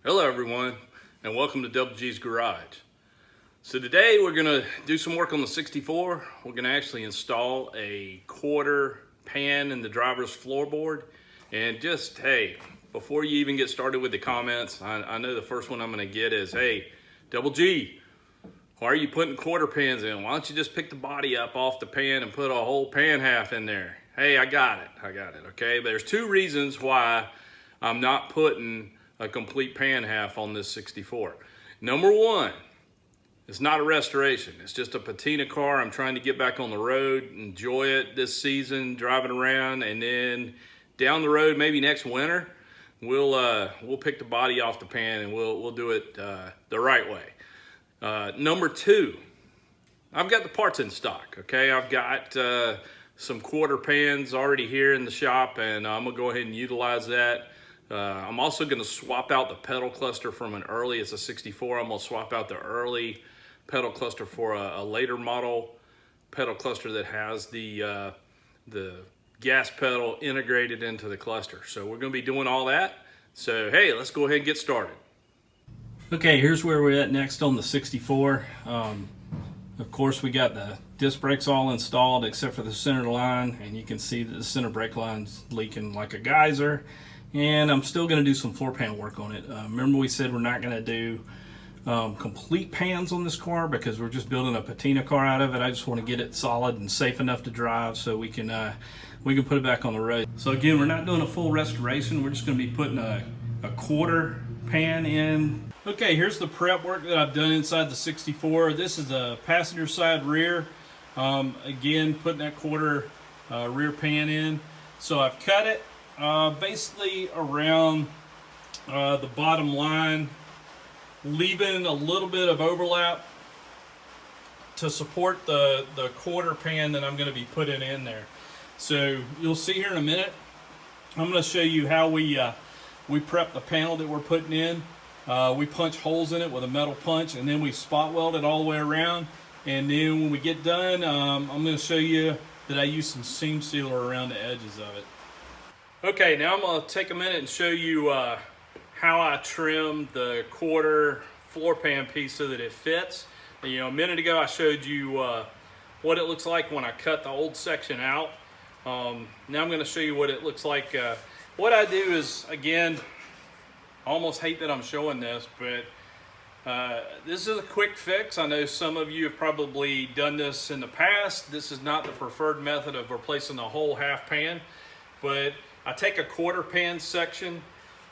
Hello everyone, and welcome to Double G's Garage. So today we're gonna do some work on the 64. We're gonna actually install a quarter pan in the driver's floorboard. And just, hey, before you even get started with the comments, I know the first one I'm gonna get is, hey, Double G, why are you putting quarter pans in? Why don't you just pick the body up off the pan and put a whole pan half in there? Hey, I got it, okay? But there's two reasons why I'm not putting a complete pan half on this 64. Number one, it's not a restoration. It's just a patina car. I'm trying to get back on the road, enjoy it this season, driving around, and then down the road, maybe next winter, we'll pick the body off the pan and we'll do it the right way. Number two, I've got the parts in stock, okay? I've got some quarter pans already here in the shop, and I'm gonna go ahead and utilize that. I'm also gonna swap out the pedal cluster from an early, it's a 64, I'm gonna swap out the early pedal cluster for a later model pedal cluster that has the gas pedal integrated into the cluster. So we're gonna be doing all that. So hey, let's go ahead and get started. Okay, here's where we're at next on the 64. Of course, we got the disc brakes all installed except for the center line, and you can see that the center brake line's leaking like a geyser. And I'm still going to do some floor pan work on it. Remember we said we're not going to do complete pans on this car because we're just building a patina car out of it. I just want to get it solid and safe enough to drive so we can put it back on the road. So again, we're not doing a full restoration. We're just going to be putting a quarter pan in. Okay, here's the prep work that I've done inside the 64. This is a passenger side rear. Again, putting that quarter rear pan in. So I've cut it basically around the bottom line, leaving a little bit of overlap to support the quarter pan that I'm going to be putting in there. So you'll see here in a minute, I'm going to show you how we prep the panel that we're putting in. We punch holes in it with a metal punch, and then we spot weld it all the way around. And then when we get done, I'm going to show you that I use some seam sealer around the edges of it. Okay, now I'm going to take a minute and show you how I trim the quarter floor pan piece so that it fits. You know, a minute ago I showed you what it looks like when I cut the old section out. Now I'm going to show you what it looks like. What I do is, again, I almost hate that I'm showing this, but this is a quick fix. I know some of you have probably done this in the past. This is not the preferred method of replacing the whole half pan, but I take a quarter pan section,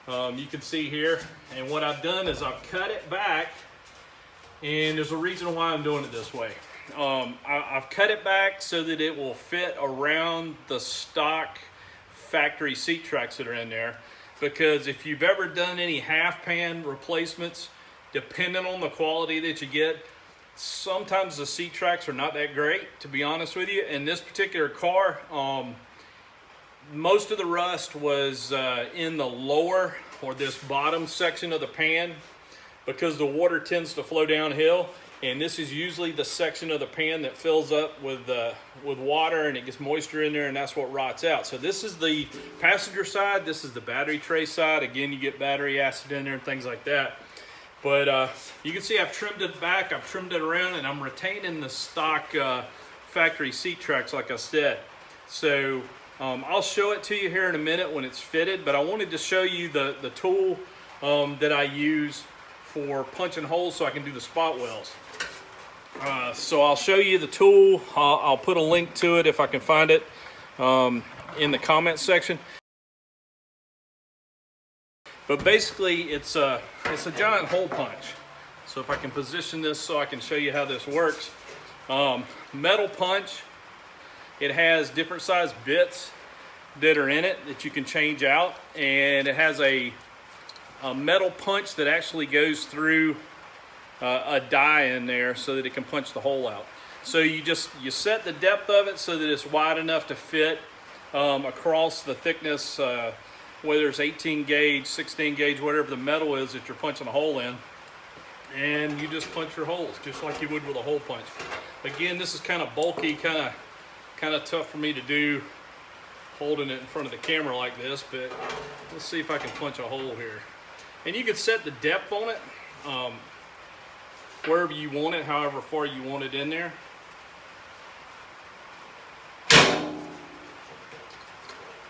you can see here, and what I've done is I've cut it back, and there's a reason why I'm doing it this way. I've cut it back so that it will fit around the stock factory seat tracks that are in there, because if you've ever done any half pan replacements, depending on the quality that you get, sometimes the seat tracks are not that great, to be honest with you. In this particular car, most of the rust was in the lower or this bottom section of the pan, because the water tends to flow downhill, and this is usually the section of the pan that fills up with water, and it gets moisture in there, and that's what rots out. So this is the passenger side, this is the battery tray side. Again, you get battery acid in there and things like that. But you can see I've trimmed it back, I've trimmed it around, and I'm retaining the stock factory seat tracks like I said. So I'll show it to you here in a minute when it's fitted, but I wanted to show you the tool that I use for punching holes so I can do the spot welds. So I'll show you the tool. I'll put a link to it if I can find it in the comments section. But basically it's a giant hole punch. So if I can position this so I can show you how this works. Metal punch. It has different size bits that are in it that you can change out, and it has a metal punch that actually goes through a die in there so that it can punch the hole out. So you set the depth of it so that it's wide enough to fit across the thickness, whether it's 18 gauge, 16 gauge, whatever the metal is that you're punching a hole in, and you just punch your holes just like you would with a hole punch. Again, this is kind of bulky, kind of tough for me to do holding it in front of the camera like this, but let's see if I can punch a hole here. And you can set the depth on it wherever you want it, however far you want it in there.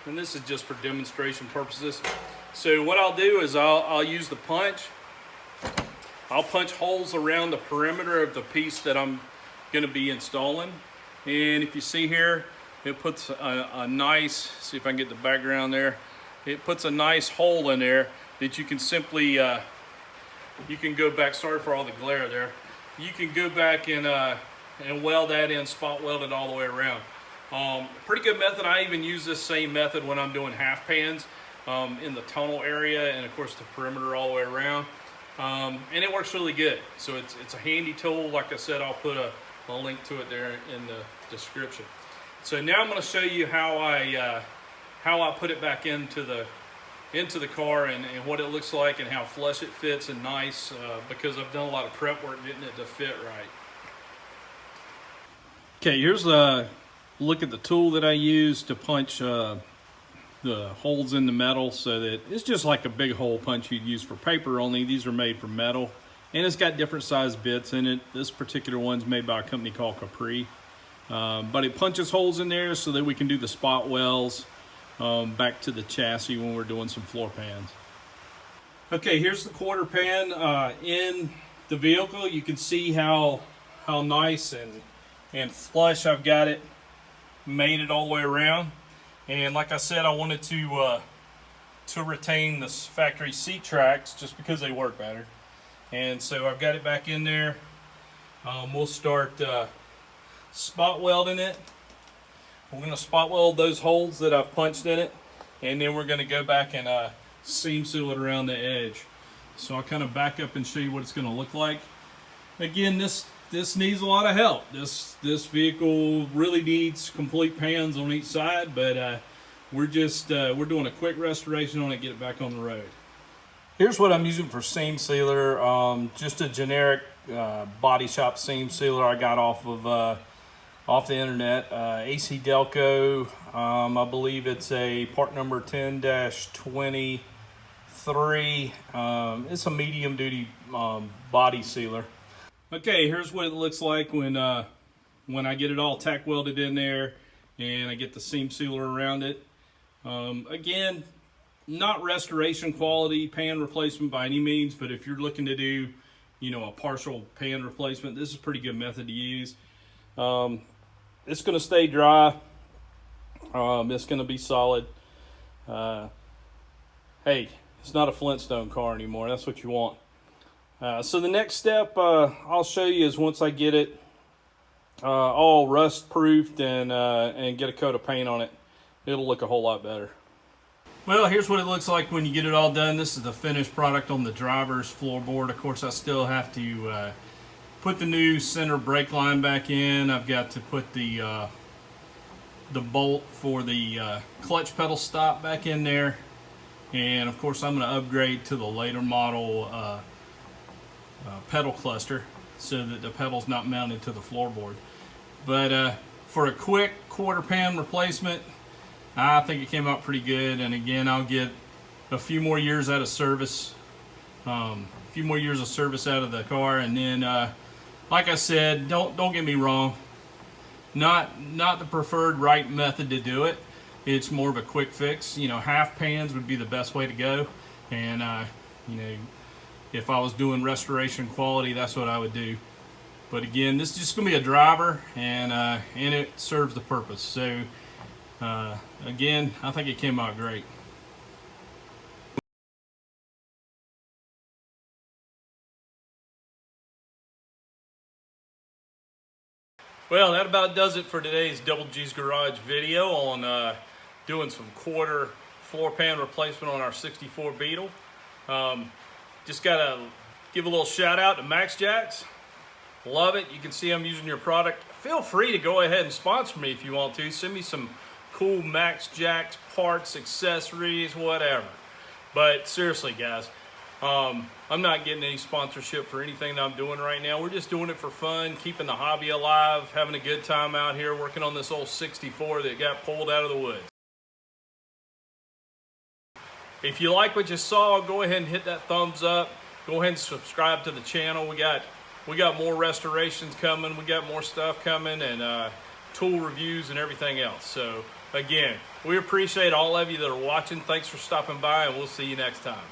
And this is just for demonstration purposes. So what I'll do is I'll use the punch. I'll punch holes around the perimeter of the piece that I'm going to be installing. And if you see here, it puts a nice, see if I can get the background there, it puts a nice hole in there that you can simply, you can go back, sorry for all the glare there, you can go back and weld that in, spot weld it all the way around. Pretty good method. I even use this same method when I'm doing half pans in the tunnel area, and of course the perimeter all the way around. And it works really good. So it's a handy tool. Like I said, I'll put a link to it there in the description. So now I'm going to show you how I put it back into the car and what it looks like and how flush it fits and nice, because I've done a lot of prep work getting it to fit right. Okay, here's a look at the tool that I use to punch the holes in the metal, so that it's just like a big hole punch you'd use for paper, only these are made from metal, and it's got different size bits in it. This particular one's made by a company called Capri, but it punches holes in there so that we can do the spot welds back to the chassis when we're doing some floor pans. Okay, here's the quarter pan in the vehicle. You can see how nice and flush I've got it, made it all the way around. And like I said, I wanted to retain the factory seat tracks just because they work better. And so I've got it back in there. We'll start spot welding it. We're going to spot weld those holes that I've punched in it, and then we're going to go back and seam seal it around the edge. So I'll kind of back up and show you what it's going to look like. Again, this needs a lot of help. This vehicle really needs complete pans on each side, but we're doing a quick restoration on it, get it back on the road. Here's what I'm using for seam sealer. Just a generic body shop seam sealer I got off the internet. AC Delco. I believe it's a part number 10-23. It's a medium duty body sealer. Okay, here's what it looks like when I get it all tack welded in there and I get the seam sealer around it. Again, not restoration quality pan replacement by any means, but if you're looking to do, a partial pan replacement, this is a pretty good method to use. It's going to stay dry. It's going to be solid. Hey, it's not a Flintstone car anymore. That's what you want. So the next step I'll show you is once I get it all rust proofed and get a coat of paint on it, it'll look a whole lot better. Well, here's what it looks like when you get it all done. This is the finished product on the driver's floorboard. Of course, I still have to put the new center brake line back in. I've got to put the bolt for the clutch pedal stop back in there, and of course I'm going to upgrade to the later model pedal cluster so that the pedal's not mounted to the floorboard. But for a quick quarter pan replacement, I think it came out pretty good. And again, I'll get a few more years out of service, out of the car, and then like I said, don't get me wrong, not the preferred right method to do it. It's more of a quick fix. Half pans would be the best way to go, and if I was doing restoration quality, that's what I would do. But again, this is just going to be a driver, and it serves the purpose. So again, I think it came out great. Well, that about does it for today's Double G's Garage video on doing some quarter floor pan replacement on our 64 Beetle. Just gotta give a little shout out to Max Jacks. Love it. You can see I'm using your product. Feel free to go ahead and sponsor me if you want to. Send me some cool Max Jacks parts, accessories, whatever. But seriously, guys, I'm not getting any sponsorship for anything that I'm doing right now. We're just doing it for fun, keeping the hobby alive, having a good time out here working on this old 64 that got pulled out of the woods. If you like what you saw, go ahead and hit that thumbs up. Go ahead and subscribe to the channel. We got more restorations coming. We got more stuff coming, and tool reviews and everything else. So again, we appreciate all of you that are watching. Thanks for stopping by, and we'll see you next time.